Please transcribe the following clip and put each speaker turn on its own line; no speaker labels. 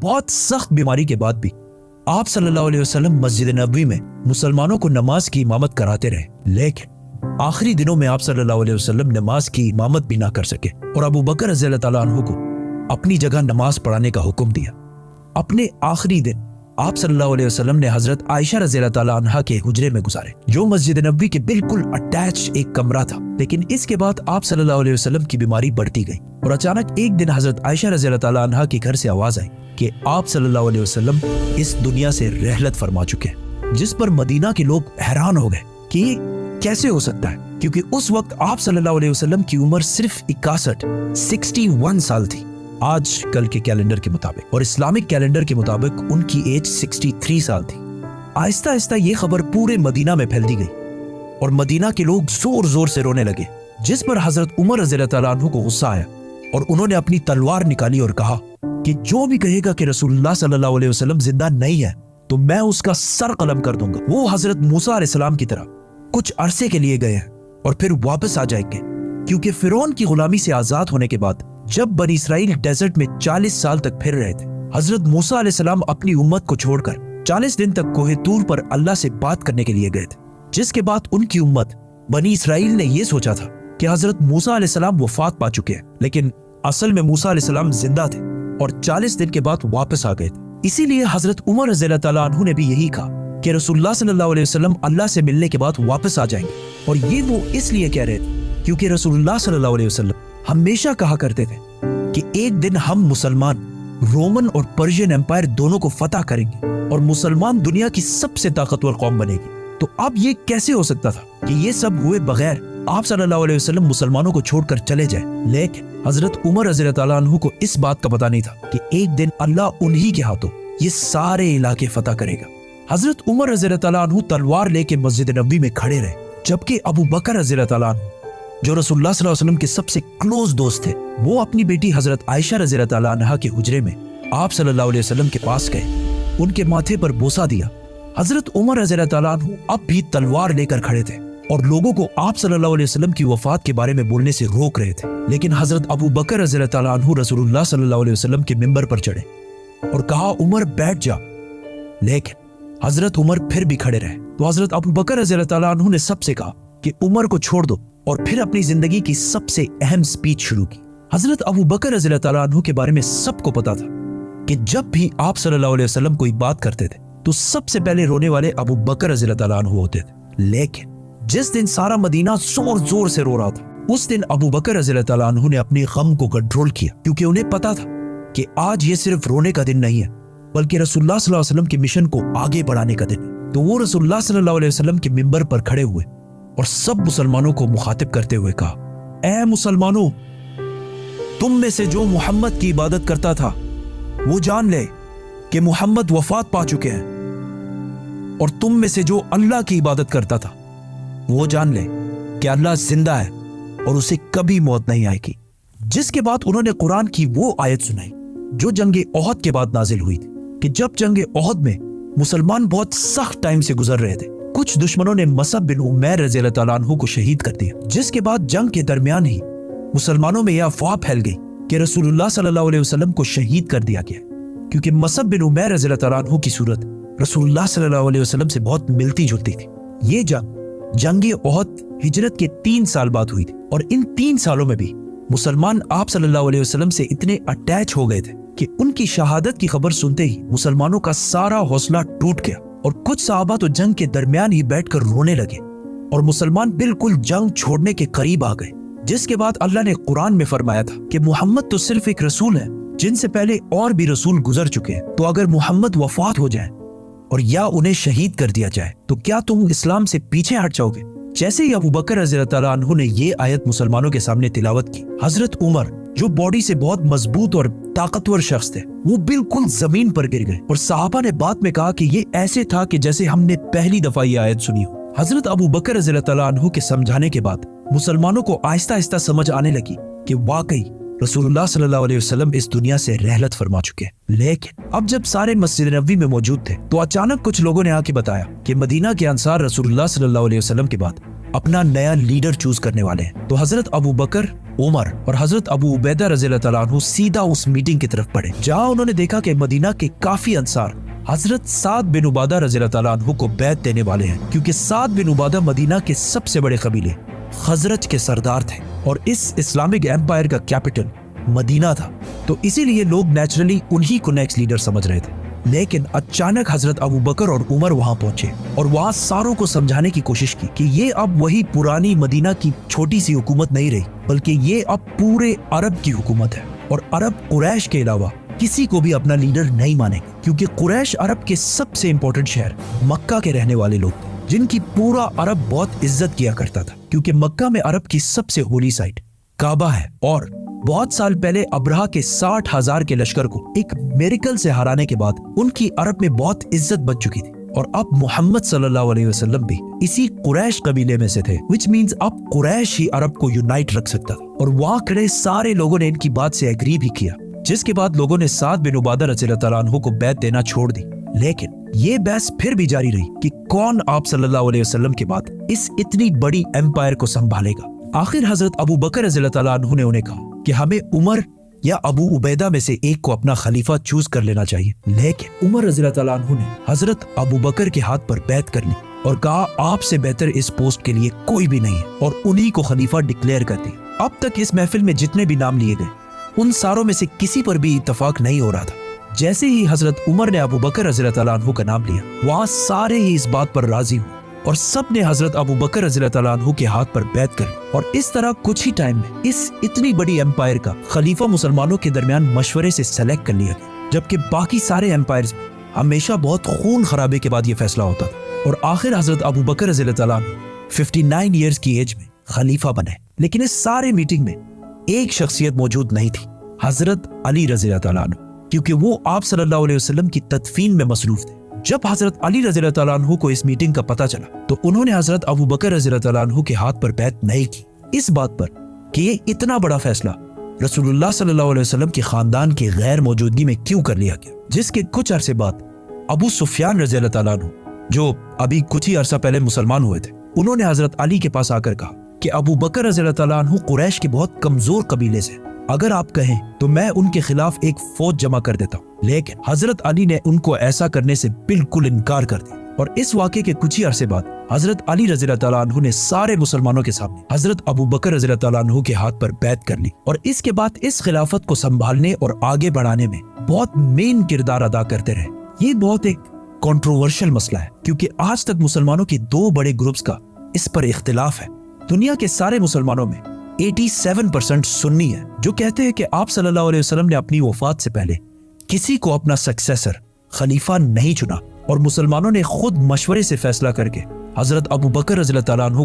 बहुत सख्त बीमारी के बाद भी आप सल्लल्लाहु अलैहि वसल्लम मस्जिद नबवी में मुसलमानों को नमाज की इमामत कराते रहे, लेकिन आखिरी दिनों में आप सल्लल्लाहु अलैहि वसल्लम नमाज की इमामत भी ना कर सके और अबू बकर रज़ियल्लाहु ताला अन्हु को अपनी जगह नमाज पढ़ाने का हुक्म दिया। अपने आखिरी दिन आप सल्लल्लाहु अलैहि वसल्लम ने हजरत आयशा रज़ियल्लाहु ताला अन्हा के हुजरे में गुजारे, जो मस्जिद नबवी के बिल्कुल अटैच एक कमरा था। लेकिन इसके बाद आप सल्लल्लाहु अलैहि वसल्लम की बीमारी बढ़ती गई और अचानक एक दिन हजरत आयशा रज़ियल्लाहु ताला अन्हा के घर से आवाज आई कि आप सल्लल्लाहु अलैहि वसल्लम इस दुनिया से रहलत फरमा चुके हैं, जिस पर मदीना के लोग हैरान हो गए कि ये कैसे हो सकता है, क्योंकि उस वक्त आप सल्लल्लाहु अलैहि वसल्लम की उम्र सिर्फ 61 साल थी आज कल के कैलेंडर के मुताबिक, और इस्लामिक कैलेंडर के मुताबिक उनकी एज 63 साल थी। आहिस्ता आहिस्ता ये खबर पूरे मदीना में फैल दी गई और मदीना के लोग जोर जोर से रोने लगे, जिस पर हजरत उमर रज़ियल्लाहु ताला अन्हु को गुस्सा आया और उन्होंने अपनी तलवार निकाली और कहा कि जो भी कहेगा कि रसूलुल्लाह सल्लल्लाहु अलैहि वसल्लम जिंदा नहीं है तो मैं उसका सर कलम कर दूंगा। वो हजरत मूसा अलैहिस्सलाम की तरह कुछ अरसे के लिए गए हैं और फिर वापस आ जाएंगे, क्योंकि फिरौन की गुलामी से आजाद होने के बाद जब बनी इसराइल डेजर्ट में 40 साल तक फिर रहे थे, हजरत मूसा अलैहिस्सलाम अपनी उम्मत को छोड़कर 40 दिन तक कोहे तूर पर अल्लाह से बात करने के लिए गए थे, जिसके बाद उनकी उम्मत बनी इसराइल ने यह सोचा था कि हजरत मूसा अलैहिस्सलाम वफात पा चुके हैं, लेकिन असल में मूसा अलैहिस्सलाम जिंदा थे और 40 दिन के बाद वापस आ गए थे। इसीलिए हजरत उमर रज़ियल्लाहु ताला अन्हु ने भी यही कहा कि रसूलुल्लाह सल्लल्लाहु अलैहि वसल्लम अल्लाह से मिलने के बाद वापस आ जाएंगे, और ये वो इसलिए कह रहे थे क्योंकि रसूलुल्लाह सल्लल्लाहु अलैहि वसल्लम हमेशा कहा करते थे कि एक दिन हम मुसलमान रोमन और पर्शियन एम्पायर दोनों को फतह करेंगे और मुसलमान दुनिया की सबसे ताकतवर कौम बनेगी। तो अब ये कैसे हो सकता था कि ये सब हुए बगैर आप सल्लल्लाहु अलैहि वसल्लम मुसलमानों को छोड़कर चले जाए। लेकिन हजरत उमर रज़ियल्लाहु ताला अन्हु को इस बात का पता नहीं था कि एक दिन अल्लाह उन्हीं के हाथों ये सारे इलाके फतह करेगा। हजरत उमर रज़ियल्लाहु ताला अन्हु तलवार लेके मस्जिद नबवी में खड़े रहे, जबकि अबू बकर रज़ियल्लाहु ताला अन्हु जो रसूलुल्लाह सल्लल्लाहु अलैहि वसल्लम के सबसे क्लोज दोस्त थे, वो अपनी बेटी हजरत आयशा रज़ियल्लाहु ताला अन्हा के हुजरे में आप सल्लल्लाहु अलैहि वसल्लम के पास गए, उनके माथे पर बोसा दिया। हजरत उमर रज़ियल्लाहु ताला अन्हु अब भी तलवार लेकर खड़े थे और लोगों को आप सल्लल्लाहु अलैहि वसल्लम की वफात के बारे में बोलने से रोक रहे थे। लेकिन हजरत अबू बकर रज़ियल्लाहु ताला अन्हु रसूलुल्लाह सल्लल्लाहु अलैहि वसल्लम के मिंबर पर चढ़े और कहा, उमर बैठ जा। लेकिन हजरत उमर फिर भी खड़े रहे, तो हजरत अबू बकर रज़ियल्लाहु ताला अन्हु ने सबसे कहा कि उमर को छोड़ दो, और फिर अपनी जिंदगी की सबसे अहम स्पीच शुरू की। हजरत अबू बकर रज़ियल्लाहु ताला अन्हु के बारे में सबको पता था कि जब भी आप सल्लल्लाहु अलैहि वसल्लम कोई बात करते थे तो सबसे पहले रोने वाले अबू बकर रज़ियल्लाहु ताला अन्हु होते थे। लेकिन जिस दिन सारा मदीना जोर जोर से रो रहा था, उस दिन अबू बकर रज़ियल्लाहु ताला अन्हु ने अपने गम को कंट्रोल किया, क्योंकि उन्हें पता था कि आज ये सिर्फ रोने का दिन नहीं है, बल्कि रसूलुल्लाह सल्लल्लाहु अलैहि वसल्लम के मिशन को आगे बढ़ाने का दिन है। तो वो रसूलुल्लाह सल्लल्लाहु अलैहि वसल्लम के मिंबर पर खड़े हुए और सब मुसलमानों को मुखातिब करते हुए कहा, ऐ मुसलमानों, तुम में से जो मोहम्मद की इबादत करता था वो जान ले कि मोहम्मद वफात पा चुके हैं, और तुम में से जो अल्लाह की इबादत करता था वो जान ले कि अल्लाह जिंदा है और उसे कभी मौत नहीं आएगी। जिसके बाद उन्होंने कुरान की वो आयत सुनाई जो जंगे ओहद के बाद नाजिल हुई थी, कि जब जंगे ओहद में मुसलमान बहुत सख्त टाइम से गुजर रहे थे, कुछ दुश्मनों ने मसअब बिन उमैर रज़ियल्लाहु ताला अन्हु को शहीद कर दिया, जिसके बाद जंग के दरमियान ही मुसलमानों में यह अफवाह फैल गई कि रसूलुल्लाह सल्लल्लाहु अलैहि वसल्लम को शहीद कर दिया गया, क्योंकि मसअब बिन उमैर रज़ियल्लाहु ताला अन्हु की सूरत रसूलुल्लाह सल्लल्लाहु अलैहि वसल्लम से बहुत मिलती जुलती थी। ये जंगे ओहद हिजरत के 3 साल बाद हुई थी, और इन 3 सालों में भी मुसलमान आप सल्लल्लाहु अलैहि वसल्लम से इतने अटैच हो गए थे कि उनकी शहादत की खबर सुनते ही मुसलमानों का सारा हौसला टूट गया, और कुछ सहाबा तो जंग के दरमियान ही बैठकर रोने लगे और मुसलमान बिल्कुल जंग छोड़ने के करीब आ गए। जिसके बाद अल्लाह ने कुरान में फरमाया था कि मोहम्मद तो सिर्फ एक रसूल है, जिनसे पहले और भी रसूल गुजर चुके हैं, तो अगर मोहम्मद वफात हो जाए और या उन्हें शहीद कर दिया जाए तो क्या तुम इस्लाम से पीछे हट जाओगे? जैसे ही अबू बकर रज़ियल्लाहु ताला अन्हु ने ये आयत मुसलमानों के सामने तिलावत की, हजरत उमर जो बॉडी से बहुत मजबूत और ताकतवर शख्स थे, वो बिल्कुल जमीन पर गिर गए, और सहाबा ने बाद में कहा कि ये ऐसे था कि जैसे हमने पहली दफा ये आयत सुनी हो। हजरत अबू बकर रज़ियल्लाहु ताला अन्हु के समझाने के बाद मुसलमानों को आहिस्ता आहिस्ता समझ आने लगी कि वाकई रसूलुल्लाह सल्लल्लाहु अलैहि वसल्लम इस दुनिया से रहलत फरमा चुके हैं। लेकिन अब जब सारे मस्जिद नबवी में मौजूद थे, तो अचानक कुछ लोगों ने आके बताया कि मदीना के अंसार रसूलुल्लाह सल्लल्लाहु अलैहि वसल्लम के बाद اپنا نیا لیڈر چوز کرنے والے ہیں تو حضرت ابو بکر، عمر اور حضرت ابو عبیدہ رضی اللہ تعالیٰ عنہ سیدھا اس میٹنگ کی طرف بڑھے، جہاں انہوں نے دیکھا کہ مدینہ کے کافی انصار حضرت سعد بن عبادہ رضی اللہ تعالیٰ عنہ کو بیعت دینے والے ہیں، کیونکہ سعد بن عبادہ مدینہ کے سب سے بڑے قبیلے خزرج کے سردار تھے اور اس اسلامک ایمپائر کا کیپٹل مدینہ تھا، تو اسی لیے لوگ نیچرلی انہی کو نیکسٹ لیڈر سمجھ رہے تھے۔ لیکن اچانک حضرت ابو بکر اور عمر وہاں پہنچے اور وہاں ساروں کو سمجھانے کی کوشش کی کہ یہ اب وہی پرانی مدینہ کی چھوٹی سی حکومت نہیں رہی، بلکہ یہ اب پورے عرب کی حکومت ہے، اور عرب قریش کے علاوہ کسی کو بھی اپنا لیڈر نہیں مانے گا، کیونکہ قریش عرب کے سب سے امپورٹنٹ شہر مکہ کے رہنے والے لوگ تھے، جن کی پورا عرب بہت عزت کیا کرتا تھا، کیونکہ مکہ میں عرب کی سب سے ہولی سائٹ کعبہ ہے، اور بہت سال پہلے ابرہہ کے 60,000 کے لشکر کو ایک میریکل سے ہرانے کے بعد ان کی عرب میں بہت عزت بچ چکی تھی، اور اب محمد صلی اللہ علیہ وسلم بھی اسی قریش قبیلے میں سے تھے، which means اب قریش ہی عرب کو یونائٹ رکھ سکتا تھا، اور وہاں کھڑے سارے لوگوں نے ان کی بات سے ایگری بھی کیا، جس کے بعد لوگوں نے سعد بن عبادہ رضی اللہ تعالیٰ عنہ کو بیعت دینا چھوڑ دی۔ لیکن یہ بحث پھر بھی جاری رہی کہ کون آپ صلی اللہ علیہ وسلم کے بعد اس اتنی بڑی ایمپائر کو سنبھالے گا۔ آخر حضرت ابو بکر رضی اللہ تعالیٰ عنہ نے انہیں کہا کہ ہمیں عمر یا ابو عبیدہ میں سے ایک کو اپنا خلیفہ چوز کر لینا چاہیے، لیکن عمر رضی اللہ تعالیٰ عنہ نے حضرت ابو بکر کے ہاتھ پر بیعت کر لی اور کہا آپ سے بہتر اس پوسٹ کے لیے کوئی بھی نہیں ہے، اور انہی کو خلیفہ ڈکلیئر کر دیا۔ اب تک اس محفل میں جتنے بھی نام لیے گئے ان ساروں میں سے کسی پر بھی اتفاق نہیں ہو رہا تھا۔ جیسے ہی حضرت عمر نے ابو بکر رضی اللہ تعالیٰ عنہ کا نام لیا، وہاں سارے ہی اس بات پر راضی ہوئے اور سب نے حضرت ابو بکر رضی اللہ تعالیٰ عنہ کے ہاتھ پر بیعت کر لی، اور اس طرح کچھ ہی ٹائم میں اس اتنی بڑی ایمپائر کا خلیفہ مسلمانوں کے درمیان مشورے سے سلیکٹ کر لیا گیا، جبکہ باقی سارے ایمپائرز میں ہمیشہ بہت خون خرابے کے بعد یہ فیصلہ ہوتا تھا، اور آخر حضرت ابو بکر رضی اللہ تعالیٰ عنہ 59 ایئرز کی ایج میں خلیفہ بنے۔ لیکن اس سارے میٹنگ میں ایک شخصیت موجود نہیں تھی، حضرت علی رضی اللہ تعالیٰ عنہ، کیونکہ وہ آپ صلی اللہ علیہ وسلم کی تدفین میں مصروف تھے۔ جب حضرت علی رضی اللہ تعالیٰ عنہ کو اس میٹنگ کا پتہ چلا تو انہوں نے حضرت ابو بکر رضی اللہ تعالیٰ عنہ کے ہاتھ پر بیعت نہیں کی، اس بات پر کہ یہ اتنا بڑا فیصلہ رسول اللہ صلی اللہ علیہ وسلم کے خاندان کے غیر موجودگی میں کیوں کر لیا گیا، جس کے کچھ عرصے بعد ابو سفیان رضی اللہ تعالیٰ عنہ، جو ابھی کچھ ہی عرصہ پہلے مسلمان ہوئے تھے، انہوں نے حضرت علی کے پاس آ کر کہا کہ ابو بکر رضی اللہ تعالیٰ عنہ قریش کے بہت کمزور قبیلے سے، اگر آپ کہیں تو میں ان کے خلاف ایک فوج جمع کر دیتا ہوں، لیکن حضرت علی نے ان کو ایسا کرنے سے بالکل انکار کر دیا، اور اس واقعے کے کچھ ہی عرصے بعد حضرت علی رضی اللہ تعالیٰ عنہ نے سارے مسلمانوں کے سامنے حضرت ابو بکر رضی اللہ تعالیٰ عنہ کے ہاتھ پر بیعت کر لی، اور اس کے بعد اس خلافت کو سنبھالنے اور آگے بڑھانے میں بہت مین کردار ادا کرتے رہے۔ یہ بہت ایک کنٹروورشل مسئلہ ہے، کیونکہ آج تک مسلمانوں کے دو بڑے گروپس کا اس پر اختلاف ہے۔ دنیا کے سارے مسلمانوں میں 87% سنی ہے، جو کہتے ہیں کہ آپ صلی اللہ علیہ وسلم نے اپنی وفات سے پہلے کسی کو اپنا سکسیسر خلیفہ نہیں چنا، اور مسلمانوں نے خود مشورے سے فیصلہ کر کے حضرت ابو بکر رضی اللہ تعالیٰ عنہ کو